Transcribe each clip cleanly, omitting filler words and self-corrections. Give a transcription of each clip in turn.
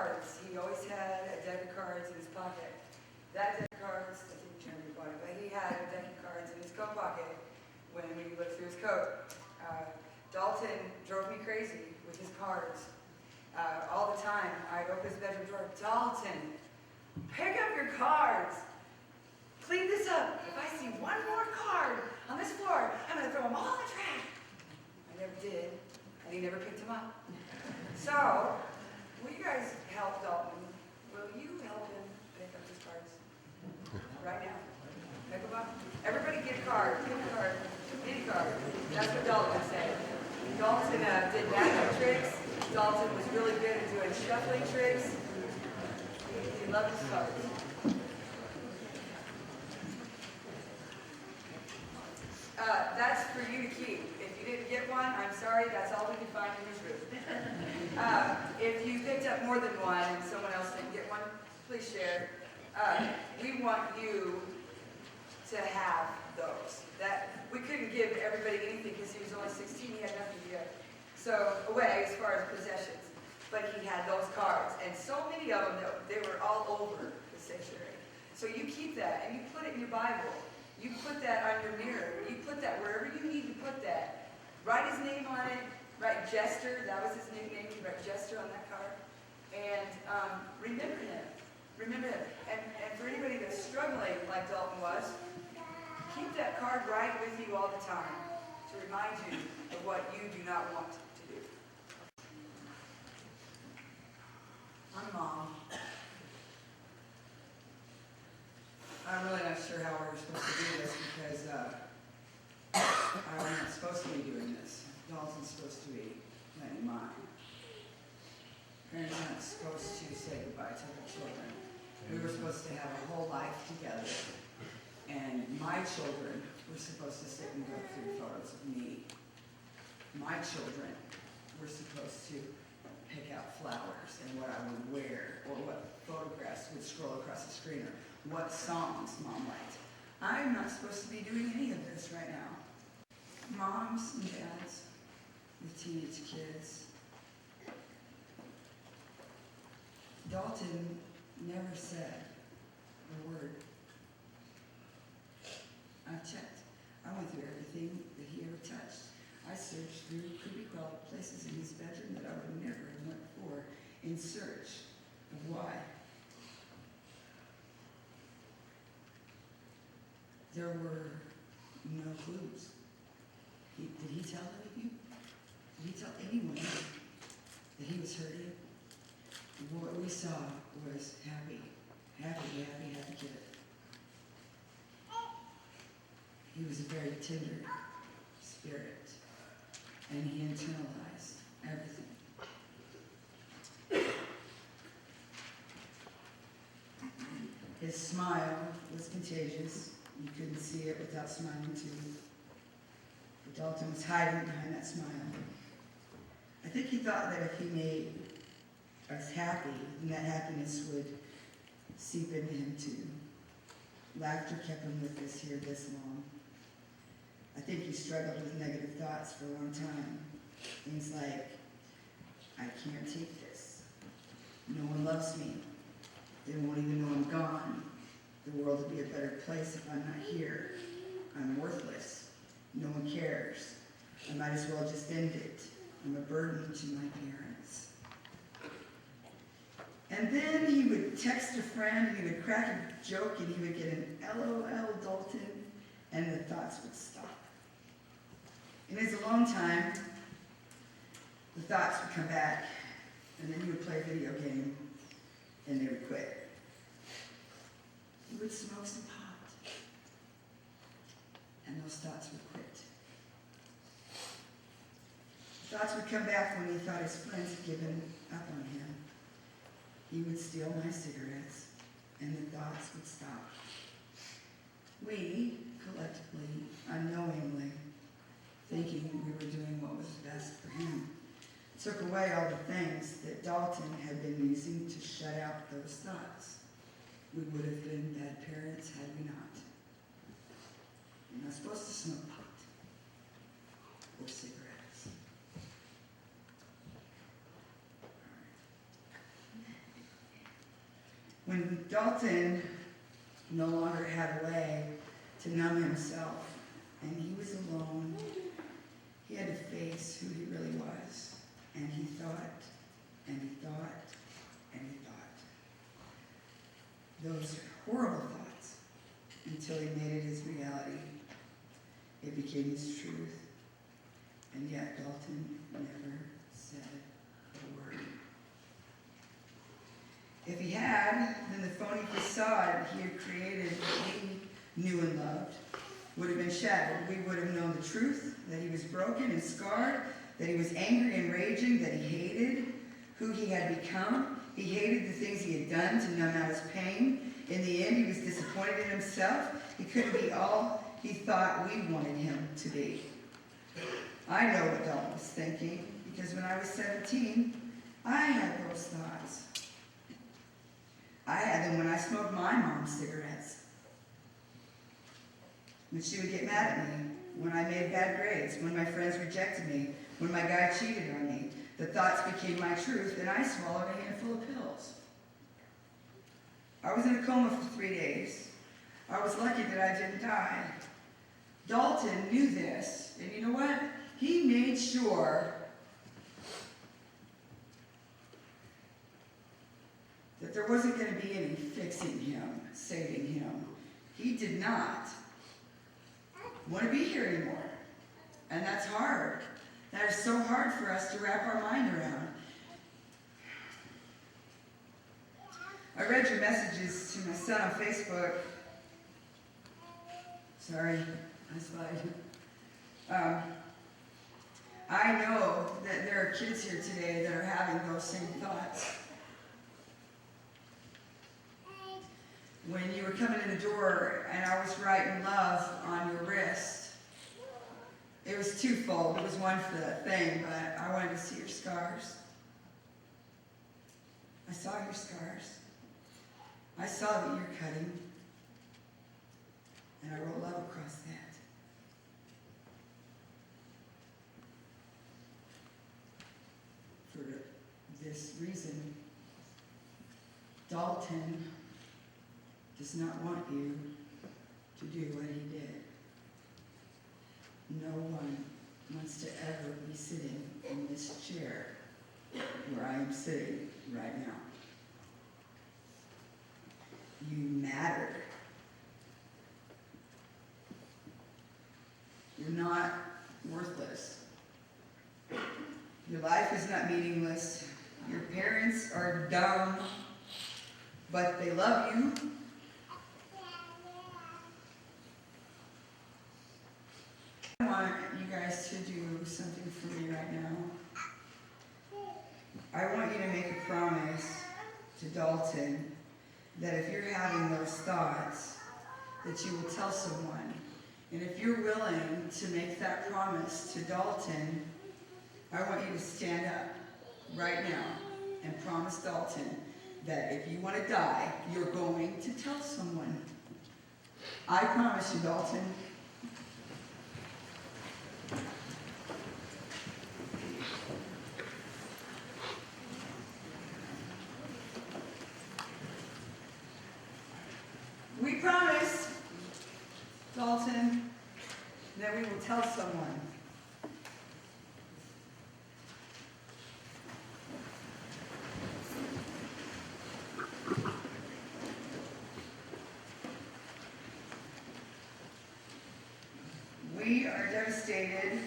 cards. He always had a deck of cards in his pocket. That deck of cards, I think Jeremy bought it, but he had a deck of cards in his coat pocket when we looked through his coat. Dalton drove me crazy with his cards. All the time, I'd open his bedroom door, Dalton, pick up your cards. Clean this up. If I see one more card on this floor, I'm going to throw them all in the trash. I never did, and he never picked them up. So, will you guys help Dalton? Will you help him pick up his cards? Right now. Pick them up. Everybody get a card. Get a card. Any card. That's what Dalton said. Dalton did magic tricks. Dalton was really good at doing shuffling tricks. He loved his cards. That's for you to keep. If you didn't get one, I'm sorry, that's all we can find in his room. If you picked up more than one and someone else didn't get one, please share. We want you to have those. That we couldn't give everybody anything because he was only 16, he had nothing to give. So, away as far as possessions. But he had those cards, and so many of them, they were all over the sanctuary. So you keep that, and you put it in your Bible. You put that on your mirror. You put that wherever you need to put that. Write his name on it. Write Jester. That was his nickname. You write Jester on that card. And remember him. Remember him. And for anybody that's struggling like Dalton was, keep that card right with you all the time to remind you of what you do not want to do. I'm Mom. I'm really not sure how we were supposed to do this because I'm not supposed to be doing this. Dalton's supposed to be playing mine. Parents aren't supposed to say goodbye to their children. We were supposed to have a whole life together. And my children were supposed to sit and go through photos of me. My children were supposed to pick out flowers and what I would wear or what photographs would scroll across the screen or what songs Mom liked. I'm not supposed to be doing any of this right now. Moms and dads with teenage kids. Dalton never said a word. I checked. I went through everything that he ever touched. I searched through creepy-crawly places in his bedroom that I would never have went for in search of why. There were no clues. Did he tell any of you? Did he tell anyone that he was hurting? What we saw was happy kid. He was a very tender spirit, and he internalized everything. His smile was contagious. You couldn't see it without smiling too. But Dalton was hiding behind that smile. I think he thought that if he made us happy, then that happiness would seep into him too. Laughter kept him with us here this long. I think he struggled with negative thoughts for a long time. Things like, I can't take this. No one loves me. They won't even know I'm gone. The world would be a better place if I'm not here. I'm worthless. No one cares. I might as well just end it. I'm a burden to my parents. And then he would text a friend, and he would crack a joke, and he would get an LOL Dalton, and the thoughts would stop. In his alone time, the thoughts would come back, and then he would play a video game, and they would quit. He would smoke some pot, and those thoughts would quit. The thoughts would come back when he thought his friends had given up on him. He would steal my cigarettes, and the thoughts would stop. We, collectively, unknowingly, thinking we were doing what was best for him, took away all the things that Dalton had been using to shut out those thoughts. We would have been bad parents had we not. You're not supposed to smoke pot or cigarettes. When Dalton no longer had a way to numb himself and he was alone, he had to face who he really was. And he thought, and he thought, and he thought. Those horrible thoughts until he made it his reality. It became his truth. And yet Dalton never said a word. If he had, then the phony facade he had created that we knew and loved would have been shattered. We would have known the truth, that he was broken and scarred, that he was angry and raging, that he hated who he had become. He hated the things he had done to numb out his pain. In the end, he was disappointed in himself. He couldn't be all he thought we wanted him to be. I know what Dalton was thinking, because when I was 17, I had those thoughts. I had them when I smoked my mom's cigarettes. When she would get mad at me, when I made bad grades, when my friends rejected me, when my guy cheated on me. The thoughts became my truth, and I swallowed a handful of pills. I was in a coma for 3 days. I was lucky that I didn't die. Dalton knew this, and you know what? He made sure that there wasn't going to be any fixing him, saving him. He did not want to be here anymore. And that's hard. That is so hard for us to wrap our mind around. I read your messages to my son on Facebook. Sorry, I spied. I know that there are kids here today that are having those same thoughts. When you were coming in the door and I was writing love on your wrist, it was twofold. It was one for that thing, but I wanted to see your scars. I saw your scars. I saw that you're cutting. And I wrote love across that. For this reason, Dalton does not want you to do what he did. No one wants to ever be sitting in this chair where I am sitting right now. You matter. You're not worthless. Your life is not meaningless. Your parents are dumb, but they love you. I want you guys to do something for me right now. I want you to make a promise to Dalton that if you're having those thoughts, that you will tell someone. And if you're willing to make that promise to Dalton, I want you to stand up right now and promise Dalton that if you want to die, you're going to tell someone. I promise you, Dalton. We promise, Dalton, that we will tell someone. We are devastated.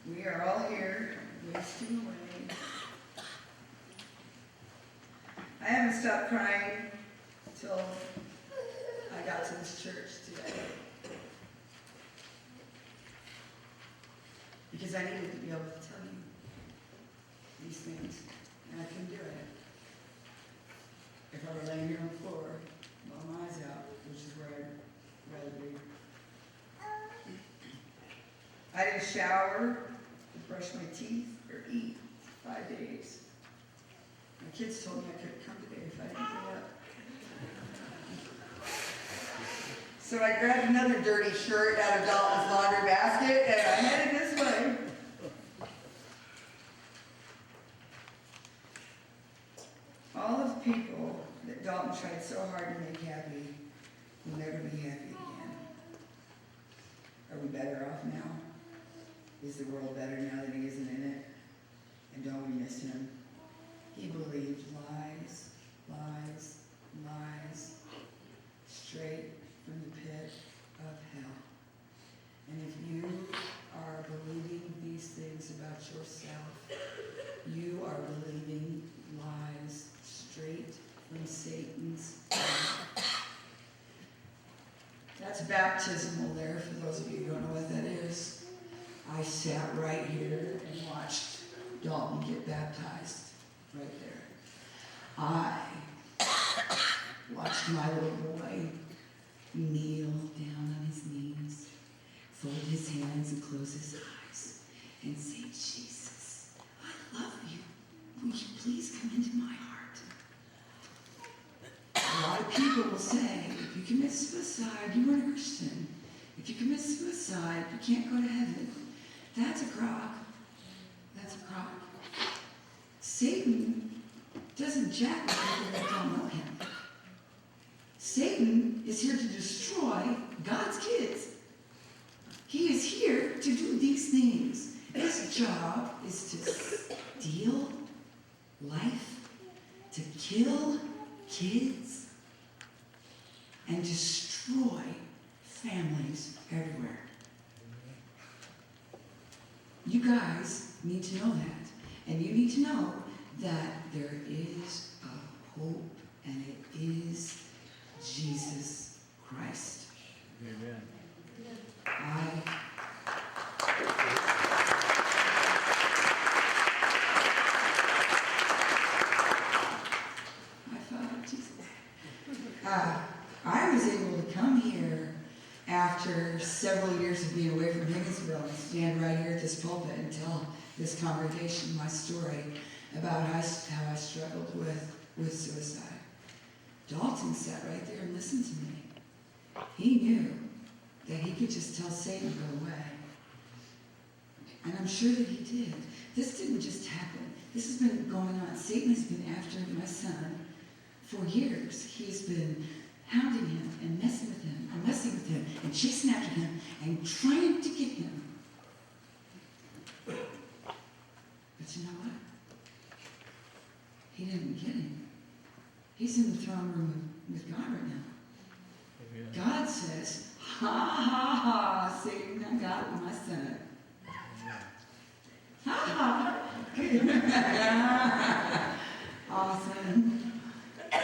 We are all here, wasting away. I haven't stopped crying until I got to this church today. Because I needed to be able to tell you these things, and I couldn't do it. If I were laying here on the floor, with my eyes out, which is where I'd rather be. I didn't shower, brush my teeth, or eat for 5 days. My kids told me I couldn't come today if I didn't get up. So I grabbed another dirty shirt out of Dalton's laundry basket and I headed this way. the people that Dalton tried so hard to make happy will never be happy again. Are we better off now? Is the world better now that he isn't in it? And don't we miss him? He believed lies, lies, lies, straight from the pit of hell. And if you are believing these things about yourself, you are believing lies straight from Satan's mouth. That's baptismal there, for those of you who don't know what that is. I sat right here and watched Dalton get baptized, right there. I watched my little boy kneel down on his knees, fold his hands and close his eyes, and say, Jesus, I love you. Will you please come into my heart? A lot of people will say, if you commit suicide, you weren't a Christian. If you commit suicide, you can't go to heaven. That's a crock. That's a crock. Satan doesn't jack with people that don't know him. Satan is here to destroy God's kids. He is here to do these things. His job is to steal life, to kill kids, and destroy families everywhere. You guys need to know that. And you need to know that there is a hope, and it is Jesus Christ. Amen. I was able to come here after several years of being away from Higginsville and stand right here at this pulpit and tell this congregation my story about how I struggled with suicide. Dalton sat right there and listened to me. He knew that he could just tell Satan to go away. And I'm sure that he did. This didn't just happen. This has been going on. Satan has been after my son for years. He's been hounding him and messing with him and chasing after him and trying to get him. But you know what? He didn't get him. He's in the throne room with God right now. Amen. God says, ha ha ha, Satan, I got my son. Ha ha. Awesome. I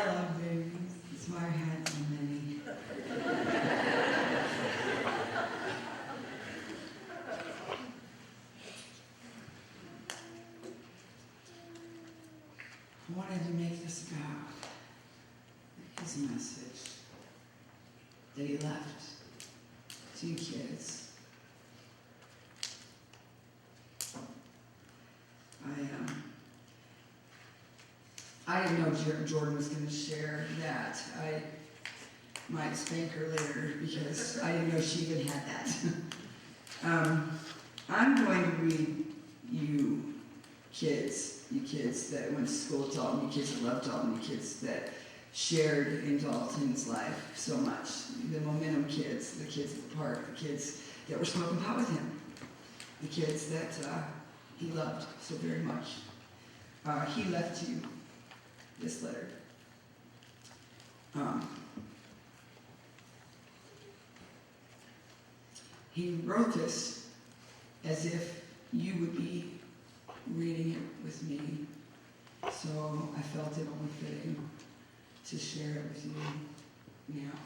love babies. That's why I had so many. I wanted to make this about his message that he left to you kids. I didn't know Jordan was going to share that. I might spank her later because I didn't know she even had that. I'm going to read you kids that went to school at Dalton, you kids that loved Dalton, you kids that shared in Dalton's life so much. The Momentum kids, the kids at the park, the kids that were smoking pot with him, the kids that he loved so very much. He left you this letter. He wrote this as if you would be reading it with me, so I felt it only fitting to share it with you now.